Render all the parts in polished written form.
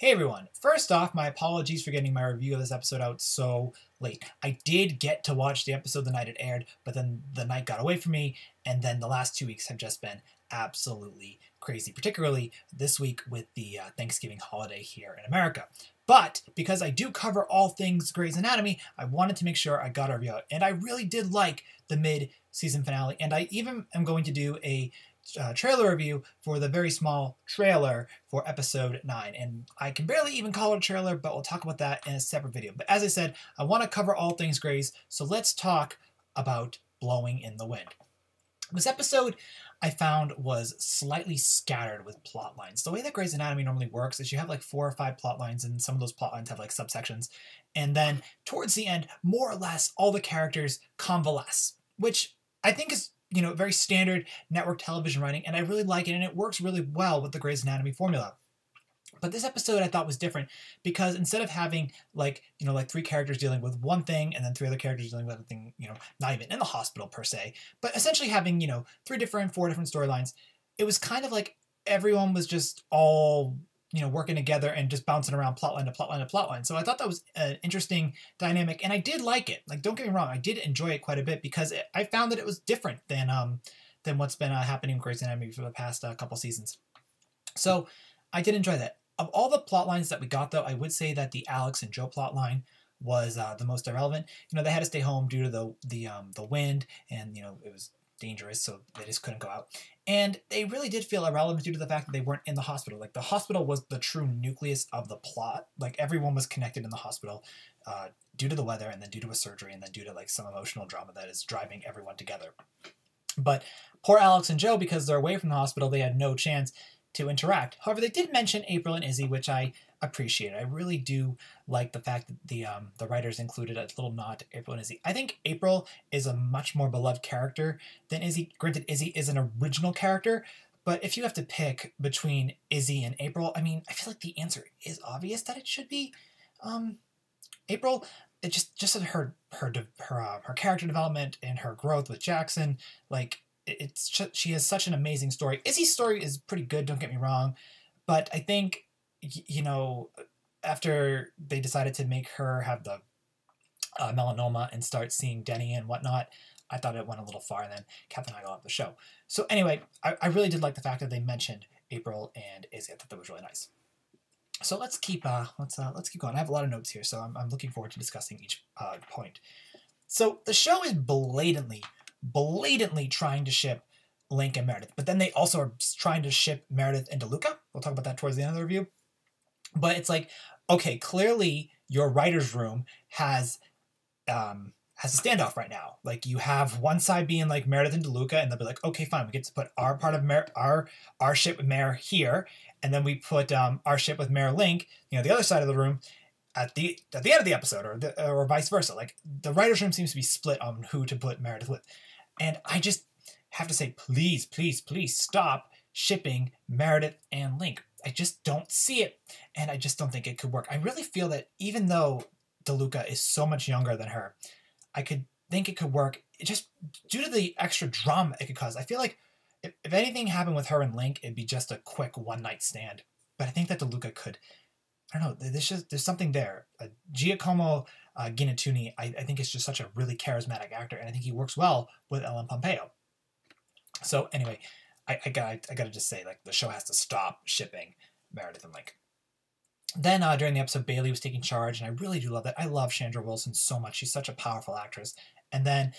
Hey everyone, first off, my apologies for getting my review of this episode out so late. I did get to watch the episode the night it aired, but then the night got away from me, and then the last 2 weeks have just been absolutely crazy, particularly this week with the Thanksgiving holiday here in America. But because I do cover all things Grey's Anatomy, I wanted to make sure I got a review out, and I really did like the mid-season finale, and I even am going to do a trailer review for the very small trailer for episode 9, and I can barely even call it a trailer, but we'll talk about that in a separate video. But as I said, I want to cover all things Grey's, so let's talk about Blowing in the Wind. This episode I found was slightly scattered with plot lines. The way that Grey's Anatomy normally works is you have like 4 or 5 plot lines, and some of those plot lines have like subsections, and then towards the end, more or less, all the characters convalesce, which I think is very standard network television writing, and I really like it, and it works really well with the Grey's Anatomy formula. But this episode I thought was different because instead of having like 3 characters dealing with one thing and then 3 other characters dealing with a thing, not even in the hospital per se, but essentially having, 4 different storylines, it was kind of like everyone was just all working together and just bouncing around plotline to plotline to plotline. So I thought that was an interesting dynamic, and I did like it. Like, don't get me wrong, I did enjoy it quite a bit because I found that it was different than what's been happening in Grey's Anatomy for the past couple seasons. So I did enjoy that. Of all the plot lines that we got, though, I would say that the Alex and Joe plot line was the most irrelevant. They had to stay home due to the wind, and it was dangerous, so they just couldn't go out. And they really did feel irrelevant due to the fact that they weren't in the hospital. Like, the hospital was the true nucleus of the plot. Like, everyone was connected in the hospital due to the weather, and then due to a surgery, and then due to like some emotional drama that is driving everyone together. But poor Alex and Joe, because they're away from the hospital, they had no chance to interact. However, they did mention April and Izzy, which I appreciate. I really do like the fact that the writers included a little nod to April and Izzy. I think April is a much more beloved character than Izzy. Granted, Izzy is an original character, but if you have to pick between Izzy and April, I mean, I feel like the answer is obvious that it should be April. It just her character development and her growth with Jackson, like, she has such an amazing story. Izzy's story is pretty good, don't get me wrong, but I think, after they decided to make her have the melanoma and start seeing Denny and whatnot, I thought it went a little far, and then Catherine and I got off the show. So anyway, I really did like the fact that they mentioned April and Izzy. I thought that was really nice. So let's keep going. I have a lot of notes here, so I'm looking forward to discussing each point. So the show is blatantly trying to ship Link and Meredith, but then they also are trying to ship Meredith and DeLuca. We'll talk about that towards the end of the review. But it's like, okay, clearly your writer's room has a standoff right now. Like, you have one side being like Meredith and DeLuca, and they'll be like, okay, fine, we get to put our part of our ship with Mare here, and then we put our ship with Mare Link, the other side of the room, at the end of the episode, or vice versa. Like, the writer's room seems to be split on who to put Meredith with. And I just have to say, please, please, please stop shipping Meredith and Link. I just don't see it, and I just don't think it could work. I really feel that even though DeLuca is so much younger than her, I could think it could work just due to the extra drama it could cause. I feel like if anything happened with her and Link, it'd be just a quick one-night stand. But I think that DeLuca could, I don't know, there's something there. Giacomo Ginatuni, I think, is just such a really charismatic actor, and I think he works well with Ellen Pompeo. So anyway, I gotta just say, like, the show has to stop shipping Meredith and Link. Then during the episode, Bailey was taking charge, and I really do love that. I love Chandra Wilson so much. She's such a powerful actress. And then,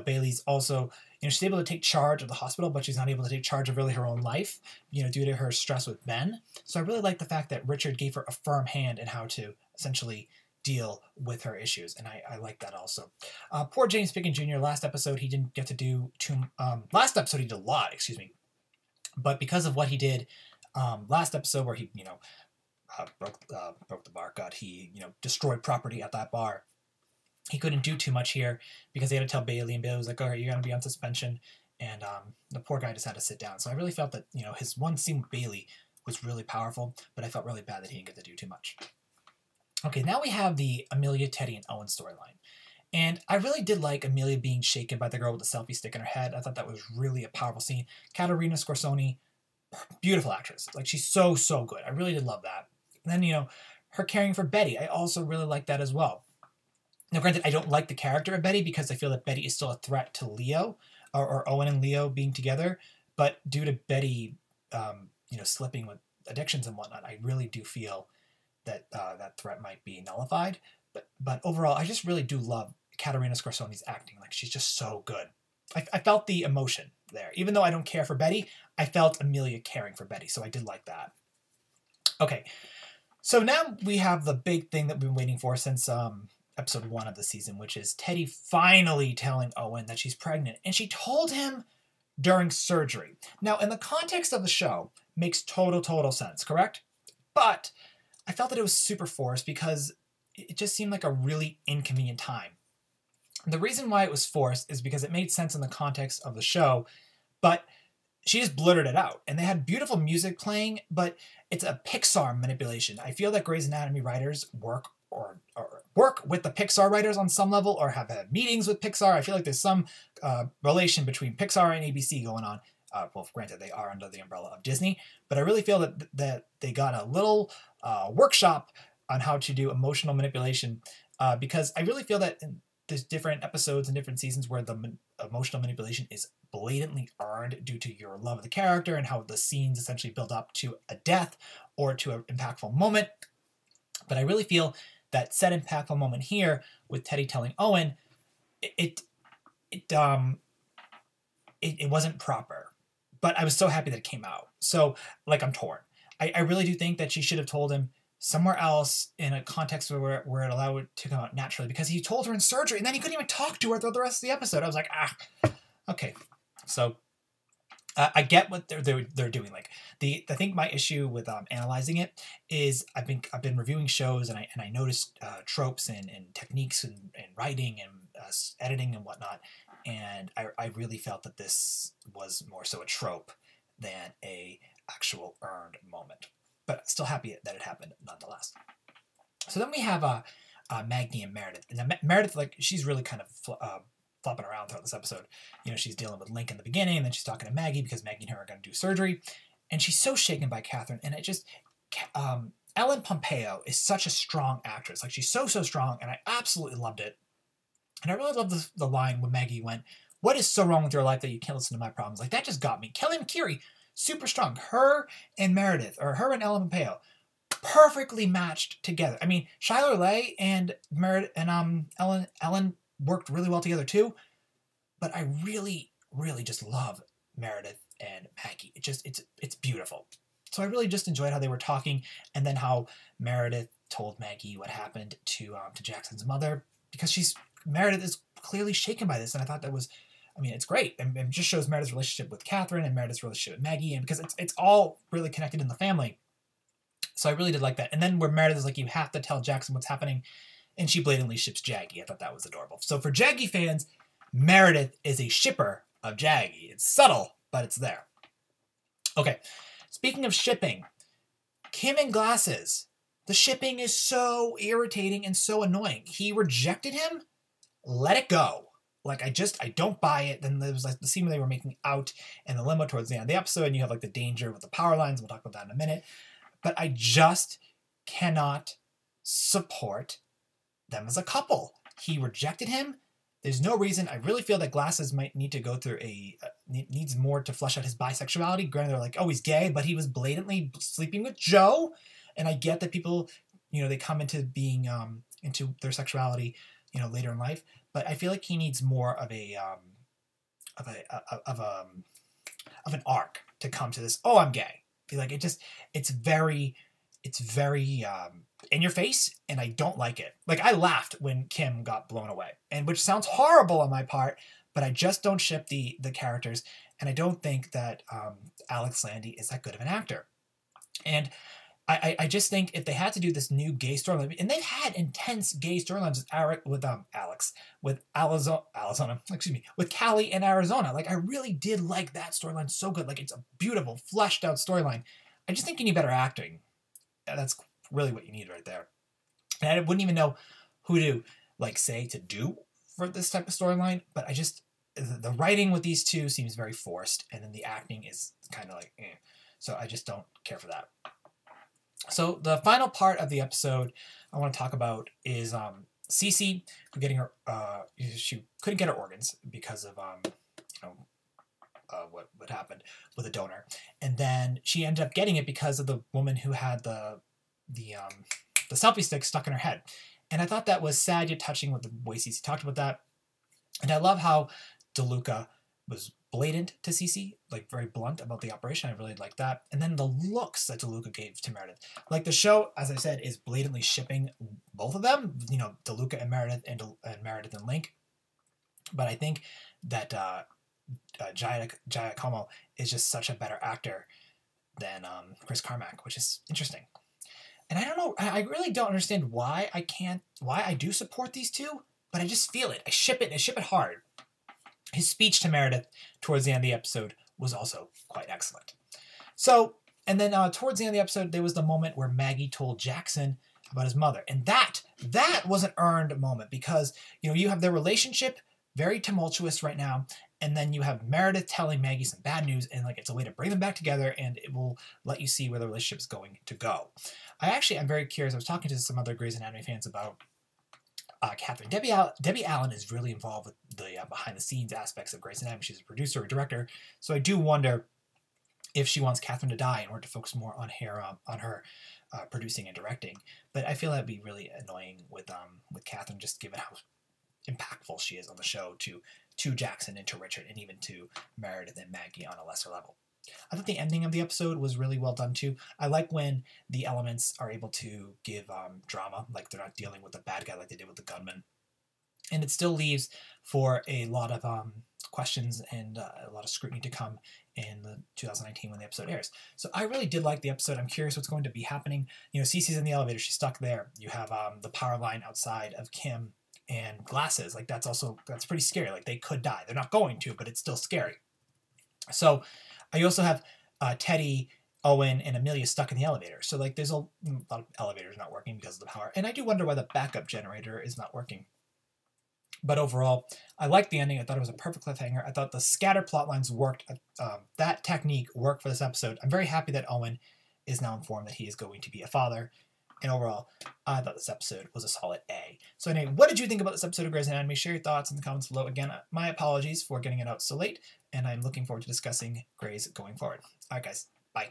Bailey's also, she's able to take charge of the hospital, but she's not able to take charge of really her own life, due to her stress with Ben. So I really like the fact that Richard gave her a firm hand in how to essentially deal with her issues, and I like that also. Poor James Pickens Jr., last episode he didn't get to do last episode he did a lot, but because of what he did last episode, where he broke the bar, he destroyed property at that bar, he couldn't do too much here because they had to tell Bailey, and Bailey was like, all right, you're gonna be on suspension, and the poor guy just had to sit down. So I really felt that his one scene with Bailey was really powerful, but I felt really bad that he didn't get to do too much. Okay, now we have the Amelia, Teddy, and Owen storyline. And I really did like Amelia being shaken by the girl with the selfie stick in her head. I thought that was really a powerful scene. Caterina Scorsone, beautiful actress. Like, she's so good. I really did love that. And then, her caring for Betty, I also really like that as well. Now, granted, I don't like the character of Betty because I feel that Betty is still a threat to Leo, or Owen and Leo being together. But due to Betty, slipping with addictions and whatnot, I really do feel that that threat might be nullified. But overall, I just really do love Caterina Scorsoni's acting. Like, she's just so good. I felt the emotion there. Even though I don't care for Betty, I felt Amelia caring for Betty, so I did like that. Okay, so now we have the big thing that we've been waiting for since episode 1 of the season, which is Teddy finally telling Owen that she's pregnant. And she told him during surgery. Now, in the context of the show, makes total sense, correct? But I felt that it was super forced because it just seemed like a really inconvenient time. The reason why it was forced is because it made sense in the context of the show, but she just blurted it out. And they had beautiful music playing, but it's a Pixar manipulation. I feel that Grey's Anatomy writers work with the Pixar writers on some level, or have had meetings with Pixar. I feel like there's some relation between Pixar and ABC going on. Well, granted, they are under the umbrella of Disney, but I really feel that they got a little workshop on how to do emotional manipulation, because I really feel that there's different episodes and different seasons where the emotional manipulation is blatantly earned due to your love of the character and how the scenes essentially build up to a death or to an impactful moment. But I really feel that said impactful moment here with Teddy telling Owen, it wasn't proper. But I was so happy that it came out. So, like, I'm torn. I really do think that she should have told him somewhere else in a context where it allowed it to come out naturally, because he told her in surgery and then he couldn't even talk to her throughout the rest of the episode. I was like, okay. So I get what they're doing. Like, I think my issue with analyzing it is I've been reviewing shows, and I noticed tropes and techniques and writing and editing and whatnot, and I really felt that this was more so a trope than a actual earned moment. But still happy that it happened nonetheless. So then we have Maggie and Meredith. And Meredith, like, she's really kind of flopping around throughout this episode. She's dealing with Link in the beginning, and then she's talking to Maggie because Maggie and her are going to do surgery. And she's so shaken by Catherine. And it just, Ellen Pompeo is such a strong actress. Like, she's so strong, and I absolutely loved it. And I really love the line when Maggie went, "What is so wrong with your life that you can't listen to my problems?" Like, that just got me. Kelly McKeary, super strong. Her and Meredith, or her and Ellen Pompeo, perfectly matched together. I mean, Shiloh Leigh and Meredith and Ellen worked really well together too. But I really just love Meredith and Maggie. It's beautiful. So I really just enjoyed how they were talking, and then how Meredith told Maggie what happened to Jackson's mother, because Meredith is clearly shaken by this, and I thought that was, I mean, it's great, and it just shows Meredith's relationship with Catherine and Meredith's relationship with Maggie, and because it's all really connected in the family. So I really did like that. And then where Meredith is like, "You have to tell Jackson what's happening," and she blatantly ships Jaggy. I thought that was adorable. So for Jaggy fans, Meredith is a shipper of Jaggy. It's subtle, but it's there. Okay, speaking of shipping, Kim and Glasses. The shipping is so irritating and so annoying. He rejected him. Let it go. Like, I don't buy it. Then there was like the scene where they were making out in the limo towards the end of the episode, and you have like the danger with the power lines. We'll talk about that in a minute. But I just cannot support them as a couple. He rejected him. There's no reason. I really feel that Glasses might need to go through needs more to flesh out his bisexuality. Granted, they're like, "Oh, he's gay," but he was blatantly sleeping with Joe. And I get that people, they come into being, into their sexuality, later in life. But I feel like he needs more of an arc to come to this. "Oh, I'm gay." Like, it's very in your face, and I don't like it. Like, I laughed when Kim got blown away, and which sounds horrible on my part, but I just don't ship the characters, and I don't think that Alex Landy is that good of an actor. And I just think if they had to do this new gay storyline, and they've had intense gay storylines with Callie in Arizona. Like, I really did like that storyline so good. Like, it's a beautiful, fleshed out storyline. I just think you need better acting. That's really what you need right there. And I wouldn't even know who to say to do for this type of storyline, but the writing with these two seems very forced, and then the acting is kind of like, eh. So I just don't care for that. So the final part of the episode I want to talk about is Cece getting her. She couldn't get her organs because of what happened with a donor, and then she ended up getting it because of the woman who had the selfie stick stuck in her head. And I thought that was sad yet touching with the way Cece talked about that. And I love how DeLuca was blatant to Cece, like very blunt about the operation. I really liked that. And then the looks that DeLuca gave to Meredith. Like the show, as I said, is blatantly shipping both of them, DeLuca and Meredith and Meredith and Link. But I think that Giacomo is just such a better actor than Chris Carmack, which is interesting. And I don't know, I really don't understand why I do support these two, but I just feel it. I ship it hard. His speech to Meredith towards the end of the episode was also quite excellent. So, and then towards the end of the episode, there was the moment where Maggie told Jackson about his mother. And that was an earned moment because, you have their relationship very tumultuous right now. And then you have Meredith telling Maggie some bad news, and it's a way to bring them back together, and it will let you see where the relationship is going to go. I'm very curious. I was talking to some other Grey's Anatomy fans about Catherine. Debbie Allen is really involved with the behind-the-scenes aspects of Grey's Anatomy. She's a producer or director, so I do wonder if she wants Catherine to die in order to focus more on her producing and directing. But I feel that'd be really annoying with Catherine, just given how impactful she is on the show to Jackson and to Richard and even to Meredith and Maggie on a lesser level. I thought the ending of the episode was really well done too. I like when the elements are able to give drama, like they're not dealing with the bad guy like they did with the gunman. And it still leaves for a lot of questions and a lot of scrutiny to come in the 2019 when the episode airs. So I really did like the episode. I'm curious what's going to be happening. Cece's in the elevator. She's stuck there. You have the power line outside of Kim and Glasses. That's pretty scary. They could die. They're not going to, but it's still scary. So you also have Teddy, Owen, and Amelia stuck in the elevator. So there's a lot of elevators not working because of the power. And I do wonder why the backup generator is not working. But overall, I liked the ending. I thought it was a perfect cliffhanger. I thought the scatter plot lines worked. That technique worked for this episode. I'm very happy that Owen is now informed that he is going to be a father. And overall, I thought this episode was a solid A. So anyway, what did you think about this episode of Grey's Anatomy? Share your thoughts in the comments below. Again, my apologies for getting it out so late, and I'm looking forward to discussing Grey's going forward. All right, guys. Bye.